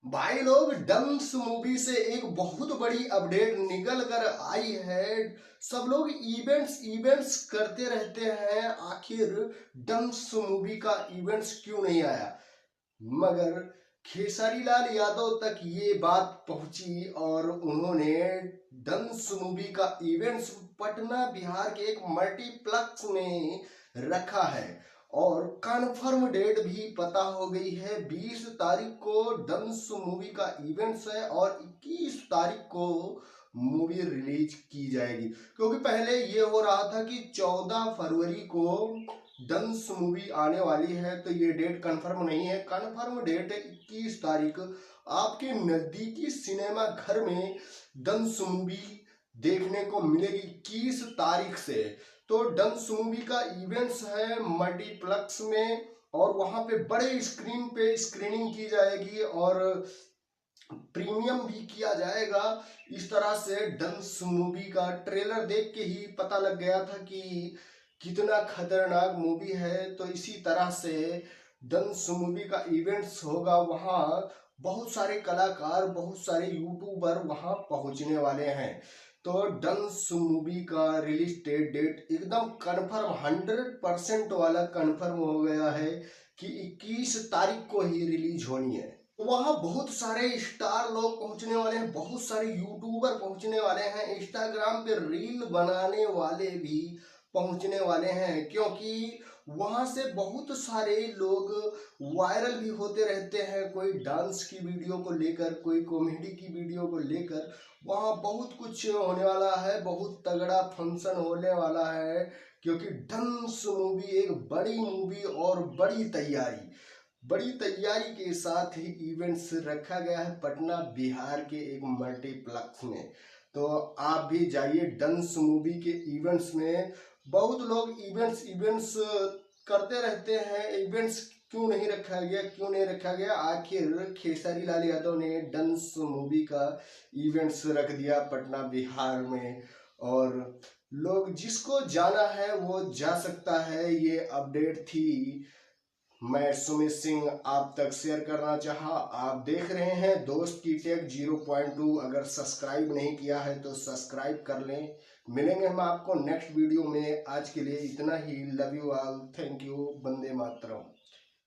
भाई लोग, डंस मूवी से एक बहुत बड़ी अपडेट निकल कर आई है। सब लोग इवेंट्स इवेंट्स करते रहते हैं, आखिर डंस मूवी का इवेंट्स क्यों नहीं आया। मगर खेसारी लाल यादव तक ये बात पहुंची और उन्होंने डंस मूवी का इवेंट्स पटना बिहार के एक मल्टीप्लेक्स में रखा है और कंफर्म डेट भी पता हो गई है। 20 तारीख को डंस मूवी का इवेंट्स है और 21 तारीख को मूवी रिलीज की जाएगी। क्योंकि पहले ये हो रहा था कि 14 फरवरी को डंस मूवी आने वाली है, तो ये डेट कंफर्म नहीं है। कंफर्म डेट 21 तारीख आपके नजदीकी सिनेमा घर में डंस मूवी देखने को मिलेगी 21 तारीख से। तो डंस मूवी का इवेंट्स है मल्टीप्लेक्स में और वहां पे बड़े स्क्रीन पे स्क्रीनिंग की जाएगी और प्रीमियम भी किया जाएगा। इस तरह से डंस मूवी का ट्रेलर देख के ही पता लग गया था कि कितना खतरनाक मूवी है। तो इसी तरह से डंस मूवी का इवेंट्स होगा। वहाँ बहुत सारे कलाकार, बहुत सारे यूट्यूबर वहाँ पहुँचने वाले हैं। तो डंस मूवी का रिलीज डेट एकदम कन्फर्म 100% वाला कन्फर्म हो गया है कि 21 तारीख को ही रिलीज होनी है। वहां बहुत सारे स्टार लोग पहुंचने वाले हैं, बहुत सारे यूट्यूबर पहुंचने वाले हैं, इंस्टाग्राम पे रील बनाने वाले भी पहुंचने वाले हैं। क्योंकि वहां से बहुत सारे लोग वायरल भी होते रहते हैं, कोई डांस की वीडियो को लेकर, कोई कॉमेडी की वीडियो को लेकर। वहां बहुत कुछ होने वाला है, बहुत तगड़ा फंक्शन होने वाला है। क्योंकि डांस मूवी एक बड़ी मूवी और बड़ी तैयारी के साथ ही इवेंट्स रखा गया है पटना बिहार के एक मल्टीप्लेक्स में। तो आप भी जाइए डंस मूवी के इवेंट्स में। बहुत लोग इवेंट्स इवेंट्स करते रहते हैं, इवेंट्स क्यों नहीं रखा गया। आखिर खेसारी लाल यादव ने डंस मूवी का इवेंट्स रख दिया पटना बिहार में और लोग जिसको जाना है वो जा सकता है। ये अपडेट थी, मैं सुमित सिंह आप तक शेयर करना चाहा। आप देख रहे हैं दोस्त की टेक 0.2। अगर सब्सक्राइब नहीं किया है तो सब्सक्राइब कर लें। मिलेंगे हम आपको नेक्स्ट वीडियो में। आज के लिए इतना ही। Love you all, thank you, वंदे मातरम।